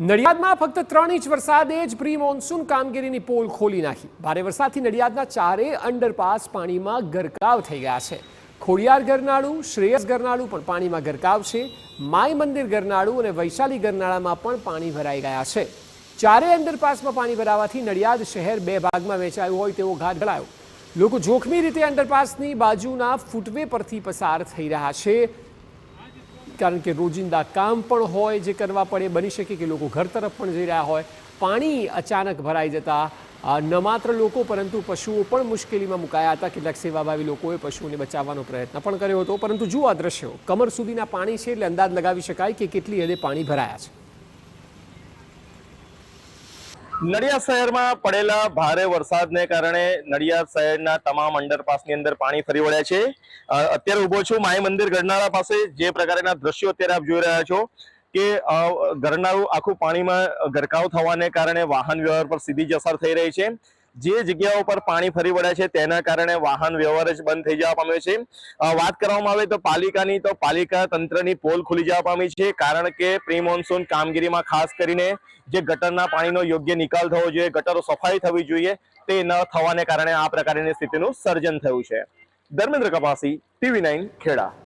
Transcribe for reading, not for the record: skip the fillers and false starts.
નડિયાદમાં ફક્ત 3 ઇંચ વરસાદે જ પ્રી મોન્સૂન કામગીરીની પોલ ખોલી નાખી। ભારે વરસાદથી નડિયાદના ચારેય અંડરપાસ પાણીમાં ગરકાવ થઈ ગયા છે। ખોડિયાર ગરનાળું, શ્રેયસ ગરનાળું પણ પાણીમાં ગરકાવ છે। માય મંદિર ગરનાળું અને વૈશાલી ગરનાળામાં પણ પાણી ભરાઈ ગયા છે। ચારેય અંડરપાસમાં પાણી ભરાવાથી નડિયાદ શહેર બે ભાગમાં વહેંચાયું હોય તેવો ઘાટ ઘડાયો। લોકો જોખમી રીતે અંડરપાસની બાજુના ફૂટવે પરથી પસાર થઈ રહ્યા છે, કારણ કે રોજિંદા કામ પણ હોય જે કરવા પડે। બની શકે કે લોકો ઘર તરફ પણ જઈ રહ્યા હોય। પાણી અચાનક ભરાઈ જતા ન માત્ર લોકો પરંતુ પશુઓ પણ મુશ્કેલીમાં મુકાયા હતા। કેટલાક સેવાભાવી લોકોએ પશુઓને બચાવવાનો પ્રયત્ન પણ કર્યો હતો, પરંતુ જુઓ આ દ્રશ્યો। કમર સુધીના પાણી છે, એટલે અંદાજ લગાવી શકાય કે કેટલી હદે પાણી ભરાયા છે। નડિયાદ શહેરમાં પડેલા ભારે વરસાદને કારણે નડિયાદ શહેરના તમામ અંડરપાસની અંદર પાણી ફરી વળ્યા છે। અત્યારે ઊભો છું માય મંદિર ગરનાળા પાસે। જે પ્રકારના દ્રશ્યો અત્યારે આપ જોઈ રહ્યા છો કે ગરનાળું આખું પાણીમાં ગરકાવ થવાને કારણે વાહન વ્યવહાર પર સીધી જ અસર થઈ રહી છે। જે જગ્યાઓ પર પાણી ફરી વળ્યા છે તેના કારણે વાહન વ્યવહાર જ બંધ થઈ જવા પામ્યો છે। વાત કરવામાં આવે તો પાલિકા તંત્રની પોલ ખુલી જવા પામી છે, કારણ કે પ્રી મોન્સૂન કામગીરીમાં ખાસ કરીને જે ગટરના પાણીનો યોગ્ય નિકાલ થવો જોઈએ, ગટરો સફાઈ થવી જોઈએ, તે ન થવાને કારણે આ પ્રકારની સ્થિતિનું સર્જન થયું છે। ધર્મેન્દ્ર કપાસી, TV9 ખેડા।